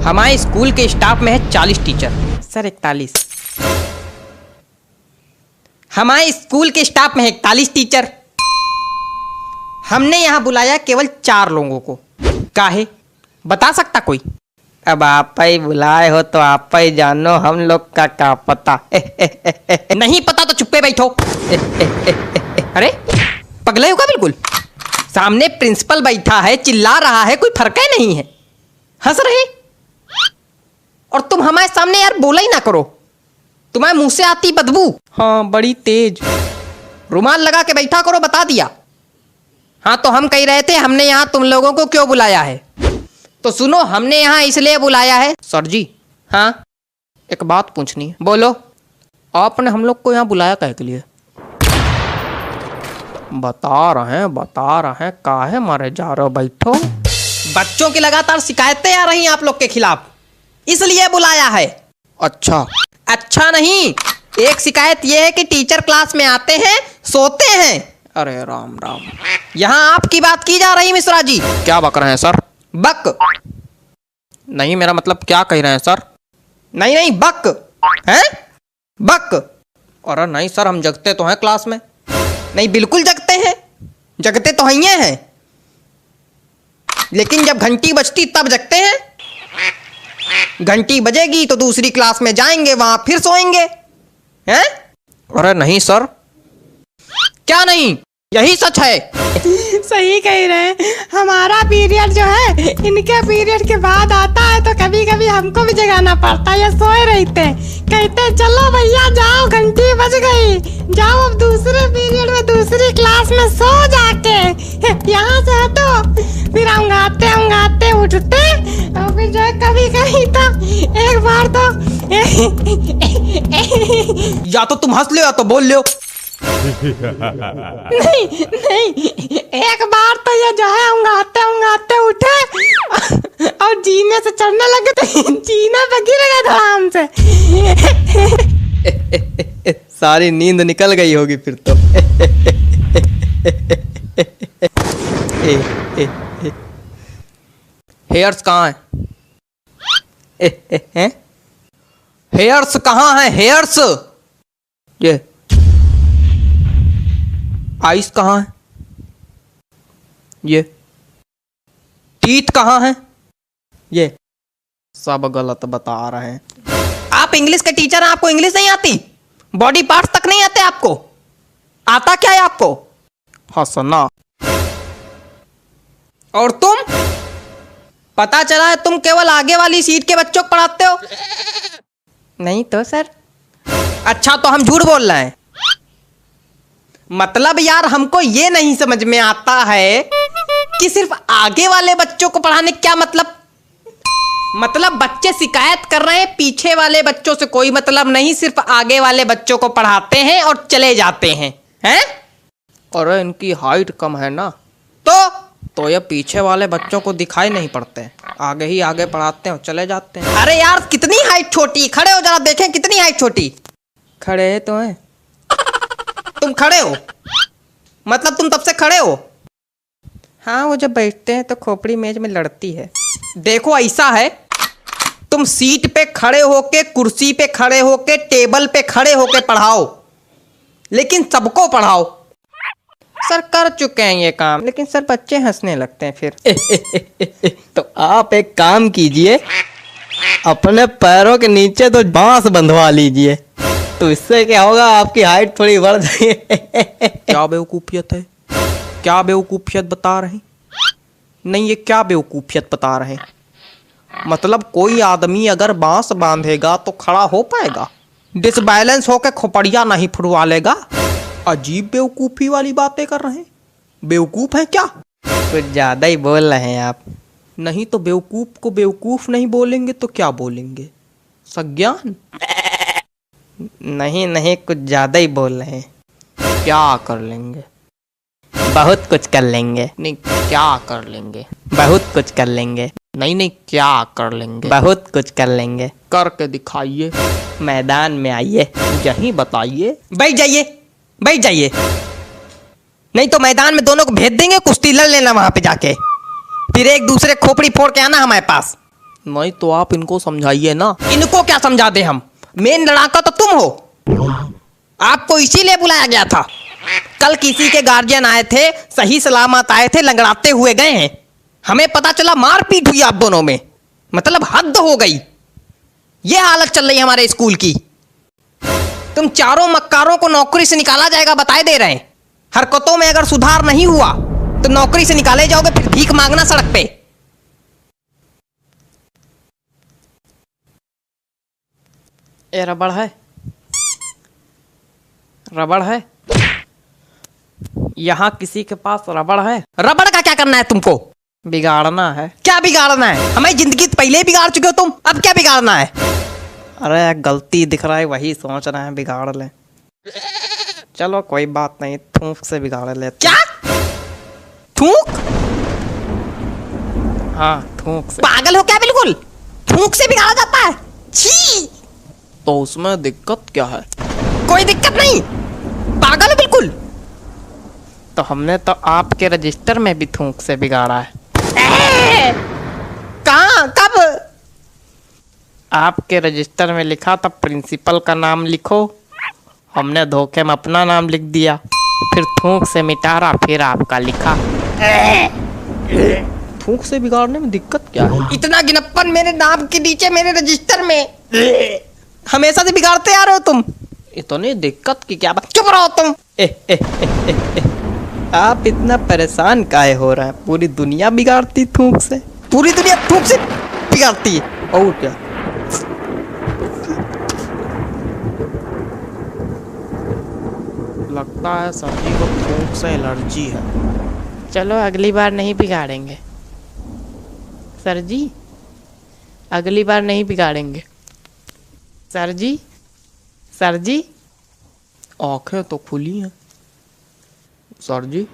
हमारे स्कूल के स्टाफ में है 40 टीचर। सर 41। हमारे स्कूल के स्टाफ में है 41 टीचर। हमने यहाँ बुलाया केवल 4 लोगों को। काहे बता सकता कोई? अब आप ही बुलाए हो तो आप ही जानो, हम लोग का क्या पता। नहीं पता तो चुप्पे बैठो। अरे पगले हो क्या बिल्कुल? सामने प्रिंसिपल बैठा है, चिल्ला रहा है, कोई फर्क ही नहीं है, हंस रहे। और तुम हमारे सामने यार बोला ही ना करो, तुम्हारे मुंह से आती बदबू। हाँ बड़ी तेज। रुमाल लगा के बैठा करो, बता दिया। हाँ तो हम कह रहे थे हमने यहाँ तुम लोगों को क्यों बुलाया है। तो सुनो, हमने यहाँ इसलिए बुलाया है। सर जी हाँ एक बात पूछनी है। बोलो। आपने हम लोग को यहाँ बुलाया काहे के लिए? बता रहे हैं काहे मारे जा रहे हो, बैठो। बच्चों की लगातार शिकायतें आ रही हैं आप लोग के खिलाफ, इसलिए बुलाया है। अच्छा नहीं, एक शिकायत यह है कि टीचर क्लास में आते हैं सोते हैं। अरे राम राम, यहाँ आपकी बात की जा रही मिश्रा जी। क्या बक रहे हैं सर? बक नहीं, मेरा मतलब क्या कह रहे हैं सर? नहीं बक हैं, बक। अरे नहीं सर, हम जगते तो हैं क्लास में। नहीं बिल्कुल जगते हैं, जगते तो हैं, लेकिन जब घंटी बजती तब जगते हैं। घंटी बजेगी तो दूसरी क्लास में जाएंगे, वहां फिर सोएंगे हैं? अरे नहीं सर। क्या नहीं, यही सच है। सही कह रहे हैं। हमारा पीरियड जो है इनके पीरियड के बाद आता है, तो कभी कभी हमको भी जगाना पड़ता है। ये सोए रहते, कहते चलो भैया जाओ, घंटी बज गई, जाओ अब दूसरे पीरियड में दूसरी क्लास में सो जाके। यहाँ से हटो, फिर अंगाते उठते, और फिर जो है कभी कभी तो एक बार तो या तो तुम हंस लो या तो बोल लो। नहीं एक बार तो ये जो है उंगाते उठे और जीने से चढ़ने लगे, तो जीने पे गिर गए आराम से। सारी नींद निकल गई होगी फिर तो। हेयर्स कहाँ है? हेयर्स कहाँ है? हेयर्स ये आइस कहाँ है? ये टीथ कहाँ है? ये सब गलत बता रहे हैं। आप इंग्लिश के टीचर हैं, आपको इंग्लिश नहीं आती? बॉडी पार्ट्स तक नहीं आते आपको? आता क्या है आपको? हंसना। और तुम, पता चला है तुम केवल आगे वाली सीट के बच्चों को पढ़ाते हो। नहीं तो सर। अच्छा तो हम झूठ बोल रहे हैं? मतलब यार हमको ये नहीं समझ में आता है कि सिर्फ आगे वाले बच्चों को पढ़ाने क्या मतलब बच्चे शिकायत कर रहे हैं, पीछे वाले बच्चों से कोई मतलब नहीं, सिर्फ आगे वाले बच्चों को पढ़ाते हैं और चले जाते हैं और इनकी हाइट कम है ना, तो ये पीछे वाले बच्चों को दिखाई नहीं पड़ते, आगे ही आगे पढ़ाते हैं और चले जाते हैं। अरे यार कितनी हाइट छोटी, खड़े हो जरा देखें कितनी हाइट छोटी। खड़े तो हैं तुम, खड़े हो मतलब तुम तब से खड़े हो? हाँ वो जब बैठते हैं तो खोपड़ी मेज में लड़ती है। देखो ऐसा है, तुम सीट पे खड़े होके, कुर्सी पे खड़े होके, टेबल पे खड़े होके पढ़ाओ, लेकिन सबको पढ़ाओ। सर कर चुके हैं ये काम, लेकिन सर बच्चे हंसने लगते हैं फिर। तो आप एक काम कीजिए, अपने पैरों के नीचे तो बांस बंधवा लीजिए, तो इससे क्या होगा, आपकी हाइट थोड़ी बढ़ जाएगी। क्या बेवकूफियत है, क्या बेवकूफियत बता रहे हैं? नहीं ये क्या बेवकूफियत बता रहे हैं? मतलब कोई आदमी अगर बांस बांधेगा तो खड़ा हो पाएगा, डिसबैलेंस होकर खोपड़िया नहीं फुटवा लेगा। अजीब बेवकूफी वाली बातें कर रहे हैं। बेवकूफ है क्या? कुछ ज्यादा ही बोल रहे हैं आप। नहीं तो बेवकूफ को बेवकूफ नहीं बोलेंगे तो क्या बोलेंगे? सज्ञान? नहीं कुछ ज्यादा ही बोल रहे हैं। क्या कर लेंगे? बहुत कुछ कर लेंगे। नहीं क्या कर लेंगे? बहुत कुछ कर लेंगे। नहीं क्या कर लेंगे? बहुत कुछ कर लेंगे। करके दिखाइए, मैदान में आइए, यहीं बताइए। बैठ जाइए, नहीं तो मैदान में दोनों को भेज देंगे, कुश्ती लड़ लेना वहां पे जाके, फिर एक दूसरे खोपड़ी फोड़ के आना हमारे पास। नहीं तो आप इनको समझाइए ना। इनको क्या समझा दे हम? मेन लड़ाका तो तुम हो। आपको इसीलिए बुलाया गया था। कल किसी के गार्जियन आए थे, सही सलामत आए थे, लंगड़ाते हुए गए हैं। हमें पता चला मारपीट हुई आप दोनों में। मतलब हद हो गई। ये हालत चल रही है हमारे स्कूल की। तुम चारों मक्कारों को नौकरी से निकाला जाएगा, बताए दे रहे हैं। हरकतों में अगर सुधार नहीं हुआ तो नौकरी से निकाले जाओगे, फिर भीख मांगना सड़क पे। ये रबड़ है, रबड़ है। यहाँ किसी के पास रबड़ है? रबड़ का क्या करना है तुमको? बिगाड़ना है। क्या बिगाड़ना है? हमारी जिंदगी तो पहले ही बिगाड़ चुके हो तुम, अब क्या बिगाड़ना है? अरे गलती दिख रहा है, वही सोच रहे हैं बिगाड़ ले। चलो कोई बात नहीं, थूक से बिगाड़ लेते। क्या थूक? हाँ थूक से। पागल हो क्या बिल्कुल? थूक से बिगाड़ा जाता है? छी! तो उसमें दिक्कत क्या है? कोई दिक्कत नहीं, पागल हो बिल्कुल। तो हमने तो आपके रजिस्टर में भी थूक से बिगाड़ा है। कहाँ, कब? आपके रजिस्टर में लिखा था प्रिंसिपल का नाम लिखो, हमने धोखे में अपना नाम लिख दिया, फिर थूक से मिटारा, फिर आपका लिखा। थूक से बिगाड़ने में दिक्कत क्या है? इतना गिनप्पन मेरे नाम के नीचे मेरे रजिस्टर में, हमेशा से बिगाड़ते आ रहे हो तुम। इतनी दिक्कत की क्या बात? चुप रहो तुम। आप इतना परेशान काहे हो रहे हैं? पूरी दुनिया बिगाड़ती थूक से, पूरी दुनिया थूक से बिगाड़ती है। और क्या? लगता है सभी को थूक से एलर्जी है। चलो अगली बार नहीं बिगाड़ेंगे सर जी, अगली बार नहीं बिगाड़ेंगे सर जी। सर जी, आंखें तो खुली हैं सर जी।